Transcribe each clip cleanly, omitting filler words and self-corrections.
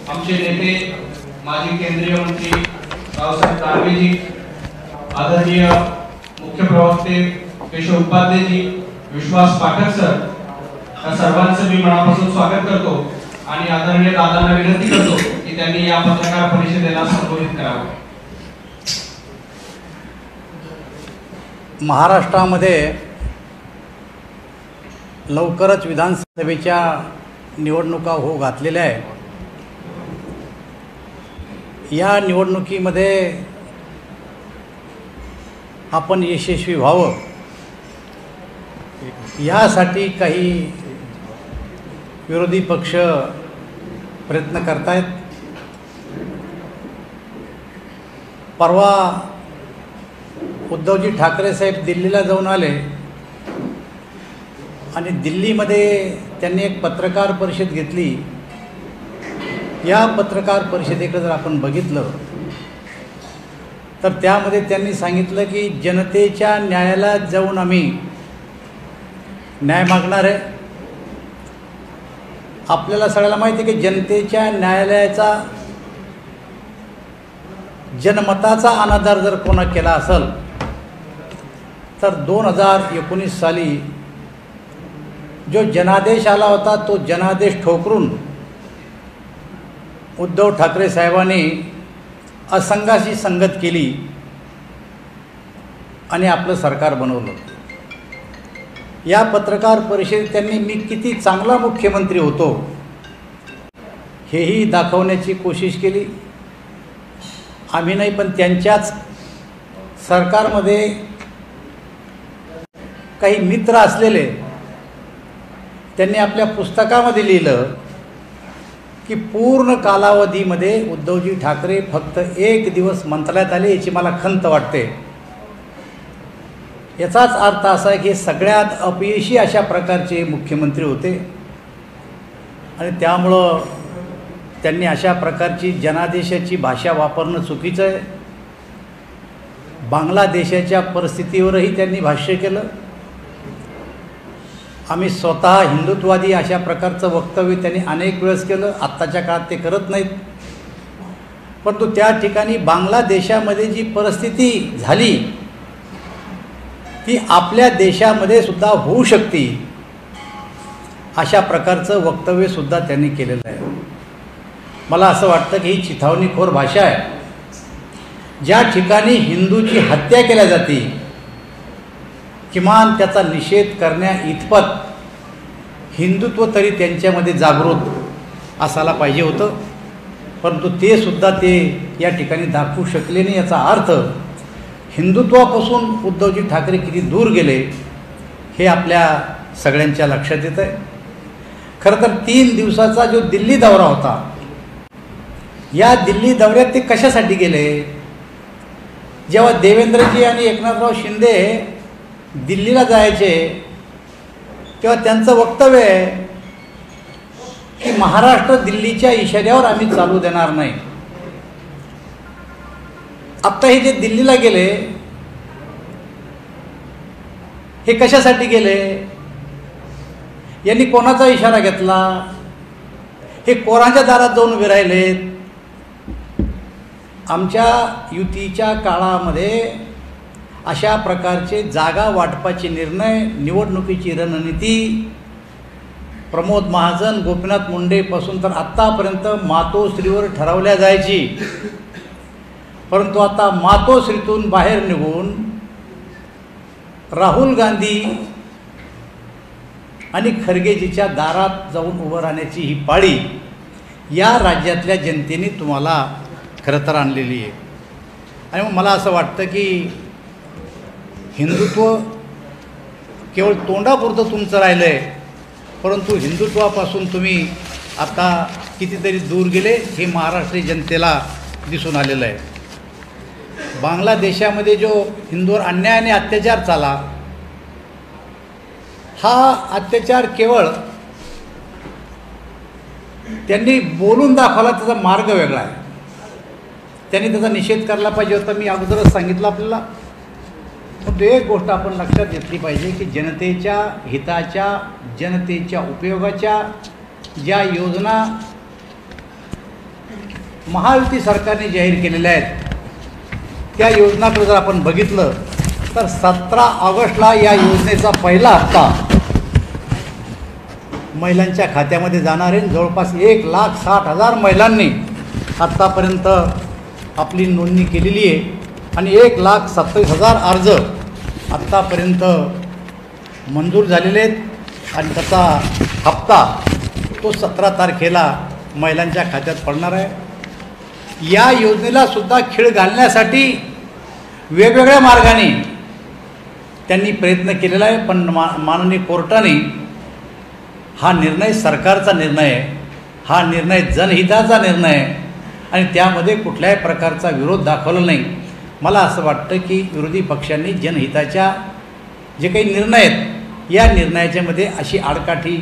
आमचे नेते माजी केंद्रीय मंत्री रावसाहेब दानवेजी, आदरणीय मुख्य प्रवक्ते केशव उपाध्यायजी, विश्वास पाठक सर, या सर्वांचं मी मनापासून स्वागत करतो आणि आदरणीय दादांना विनंती करतो की त्यांनी या पत्रकार परिषदेला संबोधित करावं. महाराष्ट्रामध्ये लवकरच विधानसभेच्या निवडणुका हो घातलेल्या आहे. या निवडणुकीमध्ये आपण यशस्वी व्हावं यासाठी काही विरोधी पक्ष प्रयत्न करतायत. परवा उद्धवजी ठाकरे साहेब दिल्लीला जाऊन आले आणि दिल्लीमध्ये त्यांनी एक पत्रकार परिषद घेतली. या पत्रकार परिषदेकडे जर आपण बघितलं तर त्यामध्ये त्यांनी सांगितलं की जनतेच्या न्यायालयात जाऊन आम्ही न्याय मागणार आहे. आपल्याला सगळ्याला माहिती आहे की जनतेच्या न्यायालयाचा जनमताचा अनादर जर कोणा केला असेल तर 2019 साली जो जनादेश आला होता तो जनादेश ठोकरून उद्धव ठाकरे साहेबांनी असंघाशी संगत केली आणि आपलं सरकार बनवलं. या पत्रकार परिषदेत त्यांनी मी किती चांगला मुख्यमंत्री होतो हेही दाखवण्याची कोशिश केली. आम्ही नाही पण त्यांच्याच सरकारमध्ये काही मित्र असलेले त्यांनी आपल्या पुस्तकामध्ये लिहिलं की पूर्ण कालावधीमध्ये उद्धवजी ठाकरे फक्त 1 दिवस मंत्रालयात आले याची मला खंत वाटते. याचाच अर्थ असा आहे की सगळ्यात अपयशी अशा प्रकारचे मुख्यमंत्री होते आणि त्यामुळं त्यांनी अशा प्रकारची जनादेशाची भाषा वापरणं चुकीचं आहे. बांगलादेशाच्या परिस्थितीवरही त्यांनी भाष्य केलं. आम्ही स्वतः हिंदुत्ववादी अशा प्रकारचं वक्तव्य त्यांनी अनेक वेळेस केलं. आत्ताच्या काळात ते करत नाहीत. परंतु त्या ठिकाणी बांगलादेशामध्ये जी परिस्थिती झाली ती आपल्या देशामध्ये सुद्धा होऊ शकते अशा प्रकारचं वक्तव्यसुद्धा त्यांनी केलेलं आहे. मला असं वाटतं की ही चिथावणीखोर भाषा आहे. ज्या ठिकाणी हिंदूची हत्या केल्या जाते किमान त्याचा निषेध करण्या इतपत हिंदुत्व तरी त्यांच्यामध्ये जागृत असायला पाहिजे होतं. परंतु ते सुद्धा ते या ठिकाणी दाखवू शकले नाही. याचा अर्थ हिंदुत्वापासून उद्धवजी ठाकरे किती दूर गेले हे आपल्या सगळ्यांच्या लक्षात येतं आहे. खरं तर 3 दिवसाचा जो दिल्ली दौरा होता या दिल्ली दौऱ्यात ते कशासाठी गेले? जेव्हा देवेंद्रजी आणि एकनाथराव शिंदे दिल्लीला जायचे तेव्हा त्यांचं वक्तव्य आहे की महाराष्ट्र दिल्लीच्या इशाऱ्यावर आम्ही चालू देणार नाही. आत्ता हे जे दिल्लीला गेले हे कशासाठी गेले? यांनी कोणाचा इशारा घेतला? हे कोणाच्या दारात जाऊन उभे राहिलेत? आमच्या युतीच्या काळामध्ये अशा प्रकारचे जागा वाटपाचे निर्णय, निवडणुकीची रणनीती प्रमोद महाजन, गोपीनाथ मुंडेपासून तर आत्तापर्यंत मातोश्रीवर ठरवल्या जायची. परंतु आता मातोश्रीतून बाहेर निघून राहुल गांधी आणि खरगेजीच्या दारात जाऊन उभं राहण्याची ही पाळी या राज्यातल्या जनतेने तुम्हाला खरं तर आणलेली आहे. आणि मग मला असं वाटतं की हिंदुत्व केवळ तोंडापुरतं तुमचं राहिलं आहे, परंतु हिंदुत्वापासून तुम्ही आता कितीतरी दूर गेले हे महाराष्ट्रीय जनतेला दिसून आलेलं आहे. बांगलादेशामध्ये जो हिंदूवर अन्याय आणि अत्याचार झाला हा अत्याचार केवळ त्यांनी बोलून दाखवला, त्याचा मार्ग वेगळा आहे. त्यांनी त्याचा निषेध करायला पाहिजे होता. मी अगोदरच सांगितलं आपल्याला. पण एक गोष्ट आपण लक्षात घेतली पाहिजे की जनतेच्या हिताच्या, जनतेच्या उपयोगाच्या ज्या योजना महायुती सरकारने जाहीर केलेल्या आहेत त्या योजनाकडे जर आपण बघितलं तर 17 ऑगस्टला या योजनेचा पहिला हप्ता महिलांच्या खात्यामध्ये जाणार आहे. जवळपास 1,60,000 महिलांनी आत्तापर्यंत आपली नोंदणी केलेली आहे आणि 1,27,000 अर्ज आत्तापर्यंत मंजूर झालेले आहेत आणि त्याचा हप्ता तो 17 तारखेला महिलांच्या खात्यात पडणार आहे. या योजनेला सुद्धा खीळ घालण्यासाठी वेगवेगळ्या मार्गाने त्यांनी प्रयत्न केलेला आहे, पण माननीय कोर्टाने हा निर्णय सरकारचा निर्णय आहे, हा निर्णय जनहिताचा निर्णय आहे आणि त्यामध्ये कुठल्याही प्रकारचा विरोध दाखवला नाही. मला असं वाटतं की विरोधी पक्षांनी जनहिताच्या जे काही निर्णय आहेत या निर्णयाच्यामध्ये अशी आडकाठी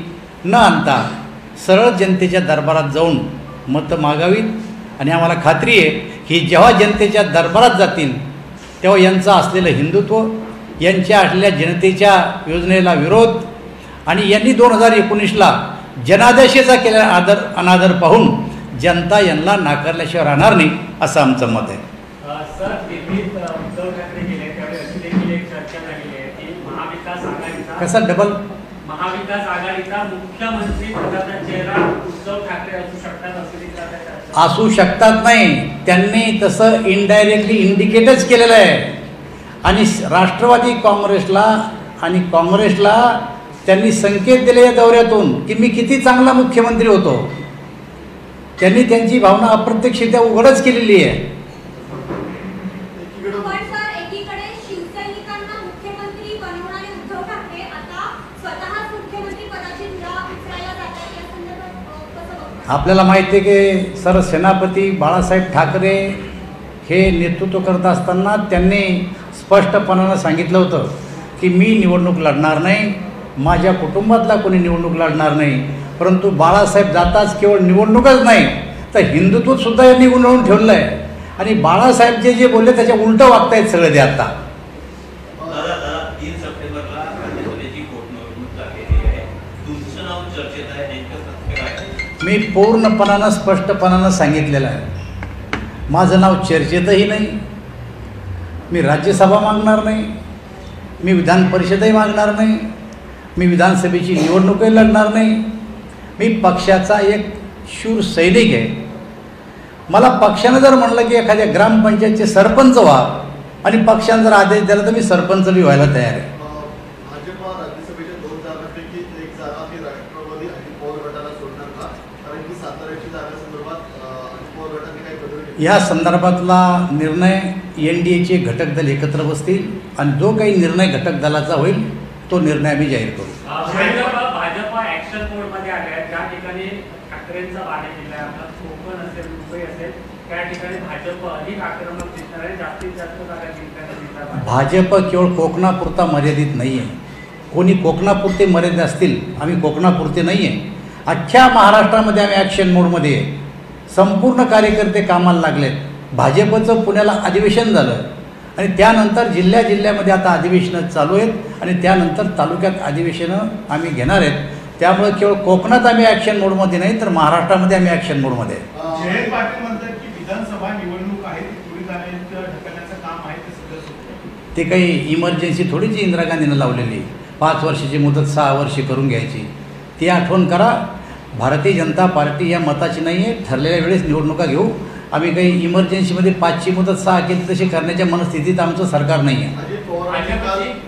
न आणता सरळ जनतेच्या दरबारात जाऊन मतं मागावीत आणि आम्हाला खात्री आहे की जेव्हा जनतेच्या दरबारात जातील तेव्हा यांचं असलेलं हिंदुत्व, यांच्या असलेल्या जनतेच्या योजनेला विरोध आणि यांनी 2019ला जनादेशाचा केलेला अनादर पाहून जनता यांना नाकारल्याशिवाय राहणार नाही असं आमचं मत आहे. सर, दिल्लीत उद्धव ठाकरे गेले त्यावेळी अशी देखील एक चर्चा झालेली आहे की महाविकास आघाडीचा मुख्यमंत्री पदाचा चेहरा उद्धव ठाकरे असू शकतात असं देखील असू शकतात नाही, त्यांनी तसं इनडायरेक्टली इंडिकेटच केलेलं आहे आणि राष्ट्रवादी काँग्रेसला त्यांनी संकेत दिले या दौऱ्यातून की मी किती चांगला मुख्यमंत्री होतो. त्यांनी त्यांची भावना अप्रत्यक्षरित्या उघडच केलेली आहे. आपल्याला माहिती आहे की सरसेनापती बाळासाहेब ठाकरे हे नेतृत्व करत असताना त्यांनी स्पष्टपणानं सांगितलं होतं की मी निवडणूक लढणार नाही, माझ्या कुटुंबातला कोणी निवडणूक लढणार नाही. परंतु बाळासाहेब जाताच केवळ निवडणूकच नाही तर हिंदुत्वसुद्धा यांनी गुंडाळून ठेवलं आहे आणि बाळासाहेब जे बोलले त्याच्या उलटं वागतायत सगळे ते आता. मी पूर्णपणानं स्पष्टपणानं सांगितलेलं आहे, माझं नाव चर्चेतही नाही, मी राज्यसभा मागणार नाही, मी विधान परिषदही मागणार नाही, मी विधानसभेची निवडणूकही लढणार नाही. मी पक्षाचा एक शूर सैनिक आहे. मला पक्षानं जर म्हणलं की एखाद्या ग्रामपंचायतचे सरपंच व्हा आणि पक्षानं जर आदेश दिला तर मी सरपंच बी व्हायला तयार आहे. या संदर्भातला निर्णय NDAचे घटक दल एकत्र बसतील आणि जो काही निर्णय घटक दलाचा होईल तो निर्णय आम्ही जाहीर करू. भाजप ऍक्शन मोड मध्ये आले आहे. ज्या ठिकाणी ठाकरेंचा बाणे केला आहे, कोकण असेल, मुंबई असेल, त्या ठिकाणी भाजप अधिक आक्रमक दिसणार आहे, जास्तीत जास्त जागा जिंकण्याचा. भाजप केवळ कोकणापुरता मर्यादित नाही आहे. कोणी कोकणापुरते मर्यादित असतील, आम्ही कोकणापुरते नाही आहे. अख्ख्या महाराष्ट्रामध्ये आम्ही ॲक्शन मोडमध्ये आहे. संपूर्ण कार्यकर्ते कामाला लागलेत. भाजपचं पुण्याला अधिवेशन झालं आणि त्यानंतर जिल्ह्यामध्ये आता अधिवेशनं चालू आहेत आणि त्यानंतर तालुक्यात अधिवेशनं आम्ही घेणार आहेत. त्यामुळे केवळ कोकणात आम्ही ॲक्शन मोडमध्ये नाही तर महाराष्ट्रामध्ये आम्ही ॲक्शन मोडमध्ये आहे. जयंत पाटील म्हणतात की विधानसभा निवडणूक आहे ती पुढे ढकलण्याचं काम आहे ते काही इमर्जन्सी थोडीच इंदिरा गांधीनं लावलेली. 5 वर्षाची मुदत 6 वर्षे करून घ्यायची ती आठवण करा. भारतीय जनता पार्टी या मताची नाही आहे. ठरलेल्या वेळेस निवडणुका घेऊ. आम्ही काही इमर्जन्सीमध्ये 5ची मुदत 6 केली तशी करण्याच्या मनस्थितीत आमचं सरकार नाही आहे.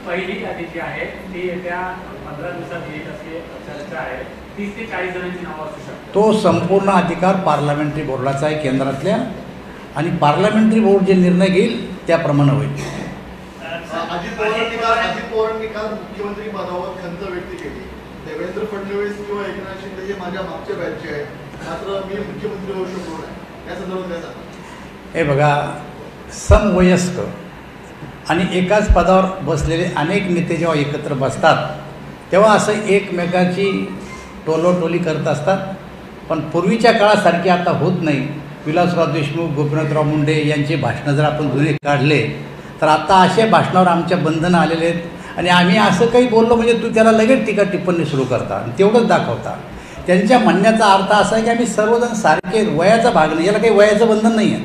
पहिली यादी जी आहे ती येत्या 15 दिवसात येईल अशी चर्चा आहे. 30 ते 40 जणांची नावं असू शकतात. तो संपूर्ण अधिकार पार्लमेंटरी बोर्डाचा आहे केंद्रातल्या आणि पार्लमेंटरी बोर्ड जे निर्णय घेईल त्याप्रमाणे होईल. अजित पवारांनी काल मुख्यमंत्री पदावर खंत व्यक्त केली. देवेंद्र फडणवीस किंवा एकनाथ शिंदे हे माझ्या मागच्या बॅचचे आहेत, मात्र मी मुख्यमंत्री होऊ शकलो नाही. या संदर्भात काय सांगा? हे बघा, समवयस्क आणि एकाच पदावर बसलेले अनेक नेते जेव्हा एकत्र बसतात तेव्हा असं एकमेकाची टोलोटोली करत असतात. पण पूर्वीच्या काळासारखी आता होत नाही. विलासराव देशमुख, गोपीनाथराव मुंडे यांचे भाषणं जर आपण जुने काढले तर आता असे भाषणावर आमच्या बंधनं आलेले आहेत आणि आम्ही असं काही बोललो म्हणजे तू त्याला लगेच टीका टिप्पणी सुरू करता आणि तेवढंच दाखवता. त्यांच्या म्हणण्याचा अर्थ असा आहे की आम्ही सर्वजण सारखे, वयाचा भाग नाही, याला काही वयाचं बंधन नाही आहे.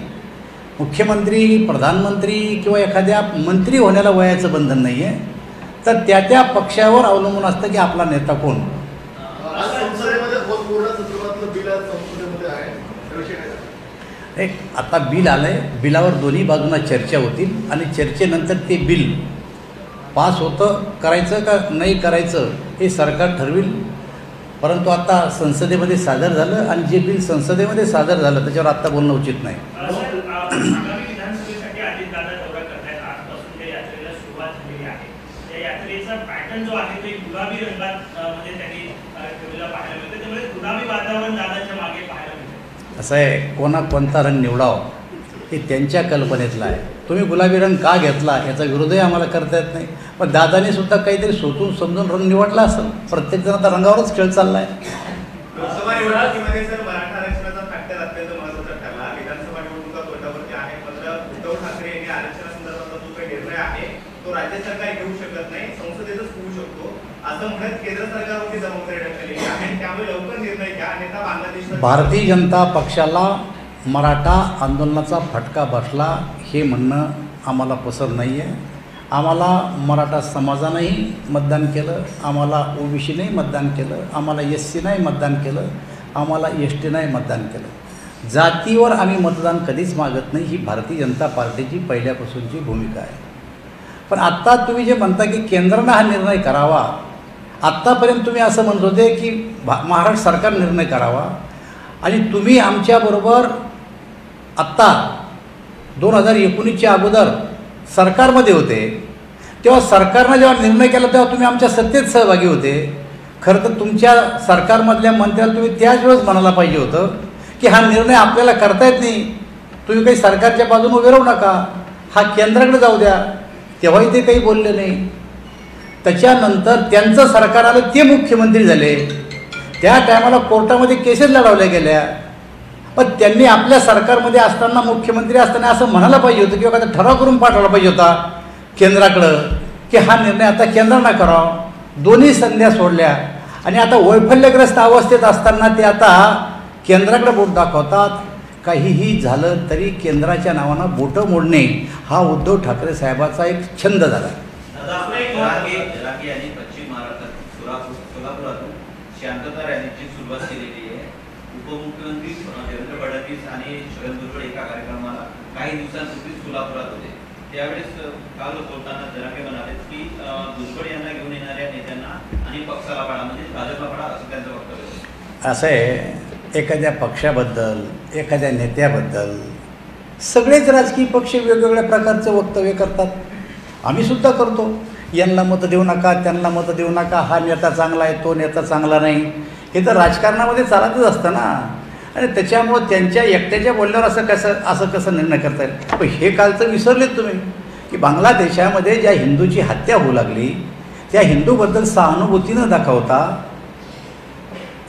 मुख्यमंत्री, प्रधानमंत्री किंवा एखाद्या मंत्री होण्याला वयाचं बंधन नाही आहे. तर त्या त्या पक्षावर अवलंबून असतं की आपला नेता कोण. आज संसदेमध्ये पूर्ण संदर्भातलं बिल आज संसदेमध्ये आहे, त्याविषयी काय सांगाल? एक आता बिल आलं आहे, बिलावर दोन्ही बाजूंना चर्चा होतील आणि चर्चेनंतर ते बिल पास होतं, करायचं का नाही करायचं हे सरकार ठरविल. परंतु आता संसदेमध्ये सादर झालं आणि जे बिल संसदेमध्ये सादर झालं त्याच्यावर आत्ता बोलणं उचित नाही. आगामी विधानसभेसाठी अजितदादा दौरा करतायत. आजपासून त्या यात्रेला सुरुवात झालेली आहे. त्या यात्रेचा पॅटर्न जो आहे तो गुलाबी रंगात मध्ये त्यांनी ठेवलेला पाहायला मिळतं. त्यामुळे गुलाबी वातावरण दादाच्या मागे पाहायला मिळतं. असं आहे, कोणता रंग निवडावं हे त्यांच्या कल्पनेतलं आहे. तुम्ही गुलाबी रंग का घेतला याचा विरोधही आम्हाला करता येत नाही. पण दादाने सुद्धा काहीतरी सोचून समजून रंग निवडला असेल. प्रत्येकजण आता रंगावरच खेळ चालला आहे. लोकसभा निवडणुकीमध्ये सर मराठा आरक्षणाचा फॅक्टर अत्यंत महत्त्वाचा ठरला. विधानसभा निवडणुका तोंडावरती आहे. मात्र उद्धव ठाकरे यांनी आरक्षणासंदर्भातला जो काही निर्णय आहे तो राज्य सरकार घेऊ शकत नाही, संसदेतच होऊ शकतो असं म्हणत केंद्र सरकारवरती जबाबदारी टाकलेली आहे. त्यामुळे लवकर निर्णय घ्या अन्यथा बांगलादेश. भारतीय जनता पक्षाला मराठा आंदोलनाचा फटका बसला हे म्हणणं आम्हाला पसंत नाही आहे. आम्हाला मराठा समाजानेही मतदान केलं, आम्हाला ओबीसीनेही मतदान केलं, आम्हाला SC मतदान केलं, आम्हाला ST मतदान केलं. जातीवर आम्ही मतदान कधीच मागत नाही, ही भारतीय जनता पार्टीची पहिल्यापासूनची भूमिका आहे. पण आत्ता तुम्ही जे म्हणता की केंद्रानं हा निर्णय करावा, आत्तापर्यंत तुम्ही असं म्हणत होते की महाराष्ट्र सरकार निर्णय करावा आणि तुम्ही आमच्याबरोबर आत्ता 2019च्या अगोदर सरकारमध्ये होते. तेव्हा सरकारनं जेव्हा निर्णय केला तेव्हा तुम्ही आमच्या सत्तेत सहभागी होते. खरं तर तुमच्या सरकारमधल्या मंत्र्याला तुम्ही त्याच वेळेस म्हणायला पाहिजे होतं की हा निर्णय आपल्याला करता येत नाही, तुम्ही काही सरकारच्या बाजूने उभे राहू नका, हा केंद्राकडे जाऊ द्या. तेव्हाही ते काही बोलले नाही. त्याच्यानंतर त्यांचं सरकार आलं, ते मुख्यमंत्री झाले. त्या टायमाला कोर्टामध्ये केसेस लढवल्या गेल्या. पण त्यांनी आपल्या सरकारमध्ये असताना, मुख्यमंत्री असताना असं म्हणायला पाहिजे होतं किंवा एखादा ठराव करून पाठवला पाहिजे होता केंद्राकडं की हा निर्णय आता केंद्रानं करावा. दोन्ही संध्या सोडल्या आणि आता वैफल्यग्रस्त अवस्थेत असताना ते आता केंद्राकडे बोट दाखवतात. काहीही झालं तरी केंद्राच्या नावानं बोटं मोडणे हा उद्धव ठाकरे साहेबाचा एक छंद झाला. रागी यांनी पश्चिम महाराष्ट्रात सोलापुरातून शांतता रॅलीची सुरुवात केलेली आहे. उपमुख्यमंत्री देवेंद्र फडणवीस आणि शरद भुजबळ एका कार्यक्रमाला काही दिवसांपूर्वी सोलापुरात होते. त्यावेळेस काल बोलताना जरांगे म्हणाले की भुजबळ यांना घेऊन येणाऱ्या नेत्यांना आणि पक्षाला पाडा, म्हणजे भाजपला पाडा, असं त्यांचं वक्तव्य होतं. असं आहे, एखाद्या पक्षाबद्दल, एखाद्या नेत्याबद्दल सगळेच राजकीय पक्ष वेगवेगळ्या प्रकारचे वक्तव्य करतात. आम्हीसुद्धा करतो. यांना मतं देऊ नका, त्यांना मतं देऊ नका, हा नेता चांगला आहे, तो नेता चांगला नाही, हे तर राजकारणामध्ये चालतच असतं ना. आणि त्याच्यामुळं त्यांच्या एकट्याच्या बोलण्यावर असं कसं निर्णय करता येईल. पण हे कालचं विसरलेत तुम्ही की बांगलादेशामध्ये ज्या हिंदूची हत्या होऊ लागली त्या हिंदूबद्दल सहानुभूती न दाखवता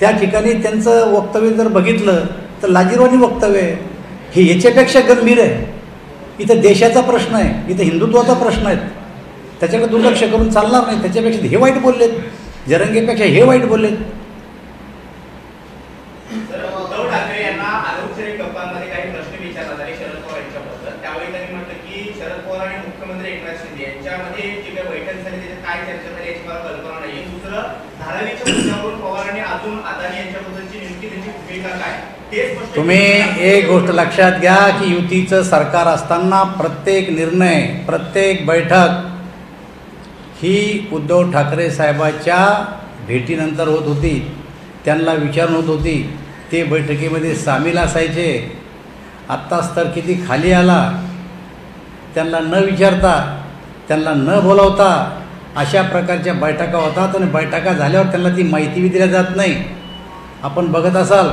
त्या ठिकाणी त्यांचं वक्तव्य जर बघितलं तर लाजिरवाणी वक्तव्य आहे. हे याच्यापेक्षा गंभीर आहे. इथं देशाचा प्रश्न आहे, इथं हिंदुत्वाचा प्रश्न आहे. त्याच्याकडे दुर्लक्ष करून चालणार नाही. त्याच्यापेक्षा हे वाईट बोललेत, जरंगेपेक्षा हे वाईट बोललेत. उद्धव ठाकरे यांना अनौपचारिक गप्पांमध्ये काही प्रश्न विचारण्यात आले शरद पवार यांच्याबद्दल. त्यावेळी त्यांनी म्हटलं की शरद पवार आणि मुख्यमंत्री एकनाथ शिंदे यांच्यामध्ये जी काही बैठक झाली त्याच्यात काय चर्चा झाली याची मला कल्पना नाही. दुसरं, धारावीच्या मुद्द्यावरून पवारांनी अजून अदानी यांच्याबद्दलची नेमकी त्यांची भूमिका काय ते स्पष्ट. तुम्ही एक गोष्ट लक्षात घ्या की युतीचं सरकार असताना प्रत्येक निर्णय, प्रत्येक बैठक ही उद्धव ठाकरे साहेबाच्या भेटीनंतर होत होती, त्यांना विचारून होत होती. ते बैठकीमध्ये सामील असायचे. आत्ताच तर किती खाली आला, त्यांना न विचारता, त्यांना न बोलावता अशा प्रकारच्या बैठका होतात. आणि बैठका झाल्यावर त्यांना ती माहिती दिल्या जात नाही. आपण बघत असाल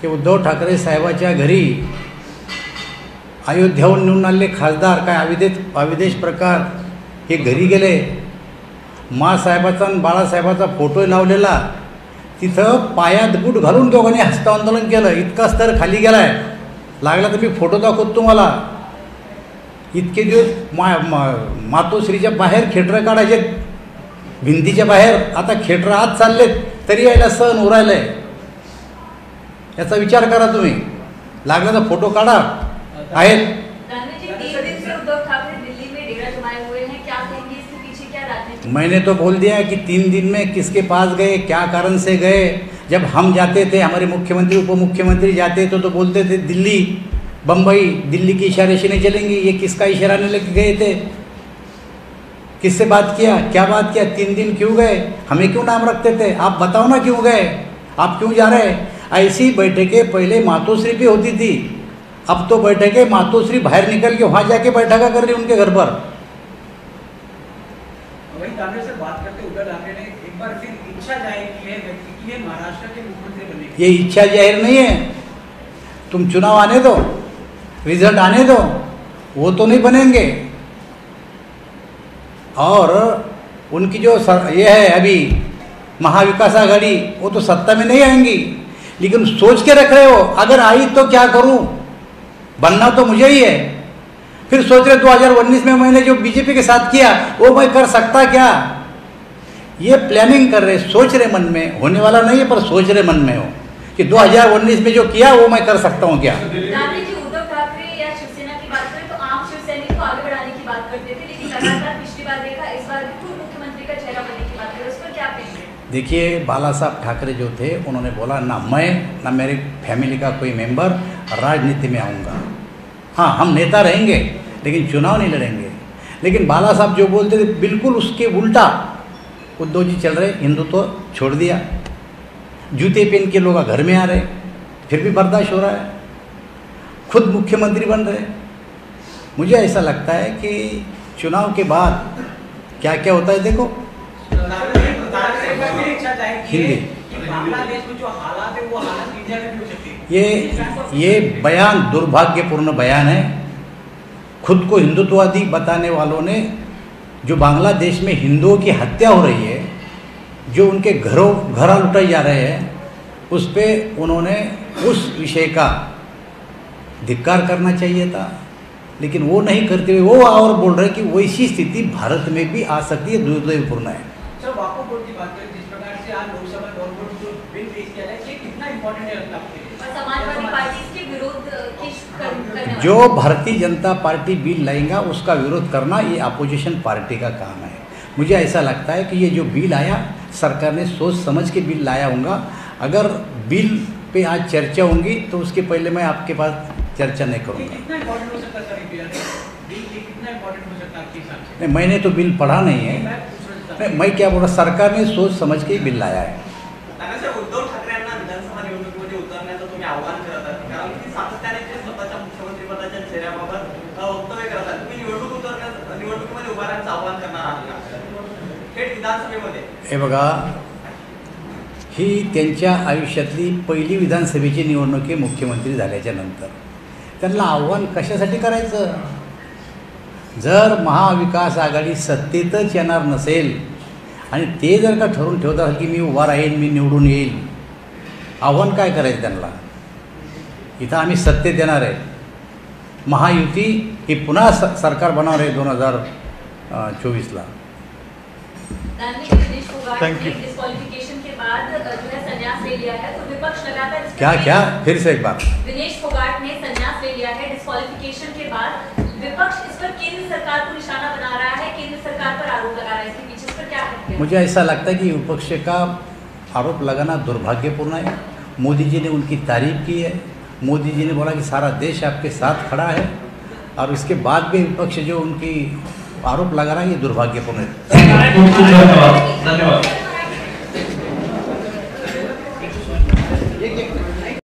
की उद्धव ठाकरे साहेबाच्या घरी अयोध्याहून निवडून आलेले खासदार काय अविदेश प्रकार हे घरी गेले. माँसाहेबाचा आणि बाळासाहेबाचा फोटो लावलेला, तिथं पायात बूट घालून दोघांनी हस्तांदोलन केलं. इतका स्तर खाली गेला आहे, लागला तर मी फोटो दाखवतो तुम्हाला. इतके दिवस मातोश्रीच्या बाहेर खेटरं काढायचे भिंतीच्या बाहेर, आता खेटरं आत चाललेत. तरी यायला सहन उरायलंय. याचा विचार करा तुम्ही. लागला तर फोटो काढा आहेत. मैंने तो बोल दिया कि 3 दिन में किसके पास गए, क्या कारण से गए. जब हम जाते थे, हमारे मुख्यमंत्री उप मुख्यमंत्री जाते तो बोलते थे दिल्ली बम्बई, दिल्ली के इशारे से नहीं चलेंगे. ये किसका इशारा नहीं लेके गए थे, किससे बात किया, क्या बात किया, 3 दिन क्यों गए, हमें क्यों नाम रखते थे. आप बताओ ना क्यों गए, आप क्यों जा रहे. ऐसी बैठकें पहले मातोश्री पे होती थी. अब तो बैठकें मातोश्री बाहर निकल के वहाँ जाके बैठका कर रही उनके घर पर. वही कांग्रेस से बात करते उद्धव ठाकरे ने एक बार फिर इच्छा जाहिर की है व्यक्ति की, ये महाराष्ट्र के मुख्यमंत्री बने. ये इच्छा जाहिर नहीं है. तुम चुनाव आने दो, रिजल्ट आने दो, वो तो नहीं बनेंगे. और उनकी जो ये है अभी महाविकास आघाड़ी, वो तो सत्ता में नहीं आएंगी. लेकिन सोच के रख रहे हो अगर आई तो क्या करूं, बनना तो मुझे ही है. फिर सोच रहे 2019 में मैंने जो बीजेपी के साथ किया वो मैं कर सकता क्या. ये प्लानिंग कर रहे, सोच रहे मन में, होने वाला नहीं है पर सोच रहे मन में हो कि 2019 में जो किया वो मैं कर सकता हूँ क्या. उद्धव ठाकरे या शिवसेना की बात करें तो आम शिवसैनिक को आगे बढ़ाने की बात करते थे, लेकिन लगातार पिछली बार देखा, इस बार भी खुद मुख्यमंत्री का चेहरा बनने की बात करें, उस पर क्या कहेंगे. देखिए, बाला साहब ठाकरे जो थे उन्होंने बोला ना मैं ना मेरी फैमिली का कोई मेंबर राजनीति में आऊँगा. हाँ, हम नेता रहेंगे लेकिन चुनाव नहीं लड़ेंगे. लेकिन बाला साहब जो बोलते थे बिल्कुल उसके उल्टा उद्धव जी चल रहे. हिंदुत्व छोड़ दिया, जूते पहन के लोग घर में आ रहे, फिर भी बर्दाश्त हो रहा है, खुद मुख्यमंत्री बन रहे. मुझे ऐसा लगता है कि चुनाव के बाद क्या क्या होता है देखो. हिंदी बांग्लादेश में जो हालात है वो हालात इंडिया में भी हो सकती है. ये बयान दुर्भाग्यपूर्ण बयान है. खुद को हिंदुत्ववादी बताने वालों ने, जो बांग्लादेश में हिंदुओं की हत्या हो रही है, जो उनके घर लुटाए जा रहे हैं, उस पर उन्होंने उस विषय का धिक्कार करना चाहिए था. लेकिन वो नहीं करते हुए वो और बोल रहे कि वैसी स्थिति भारत में भी आ सकती है. दुर्दैवपूर्ण है. सर, वाकफ बोर्ड की बात करें, जिस प्रकार से आज लोकसभा में जो बिल पेश किया जाए, ये कितना इंपॉर्टेंट है लगता है. समाजवादी पार्टी इसके विरोध करने जो भारतीय जनता पार्टी बिल लाएगा उसका विरोध करना ये अपोजिशन पार्टी का काम है. मुझे ऐसा लगता है कि ये जो बिल आया, सरकार ने सोच समझ के बिल लाया होगा. अगर बिल पे आज चर्चा होंगी तो उसके पहले मैं आपके पास चर्चा नहीं करूँगा. कितना इंपॉर्टेंट हो सकता है सर बिल, कितना इंपॉर्टेंट हो सकता है आपके हिसाब से. नहीं, मैंने तो बिल पढ़ा नहीं है. नहीं, मैं क्या बोल रहा, सरकार ने सोच समझ के बिल लाया है. उद्धव ठाकरे यांना विधानसभा निवडणुकीमध्ये उतरण्याचं तुम्ही आव्हान करत आहात, कारण की सातत्याने ते स्वतःच्या मुख्यमंत्रीपदाच्या चेहऱ्याबाबत वक्तव्य करत आहात. तुम्ही निवडणुकीमध्ये उभा राहण्याचं आव्हान करणार आहात का थेट विधानसभेमध्ये. हे बघा, ही त्यांच्या आयुष्यातली पहिली विधानसभेची निवडणूक आहे. मुख्यमंत्री झाल्याच्या नंतर त्यांना आव्हान कशासाठी करायचं. जर महाविकास आघाडी सत्तेतच येणार नसेल आणि ते जर का ठरवून ठेवतात की मी उभा राहीन, मी निवडून येईल, आव्हान काय करायचं त्यांना. इथं आम्ही सत्तेत येणार आहे. महायुती ही पुन्हा सरकार बनवणार आहे 2024ला. डिस्क्वालिफिकेशन के बाद जो है संन्यास ले लिया है, तो विपक्ष लगातार क्या फिर से एक बार. दिनेश फोगाट ने संन्यास ले लिया है डिस्क्वालिफिकेशन के बाद. विपक्ष इस पर केंद्र सरकार को निशाना बना रहा है, केंद्र सरकार पर आरोप लगा रहा है. इसके पीछे इस पर क्या है. मुझे ऐसा लगता है कि विपक्ष का आरोप लगाना दुर्भाग्यपूर्ण है. मोदी जी ने उनकी तारीफ की है. मोदी जी ने बोला कि सारा देश आपके साथ खड़ा है, और इसके बाद भी विपक्ष जो उनकी आरोप लगा रहा है ये दुर्भाग्यपूर्ण है. धन्यवाद. एक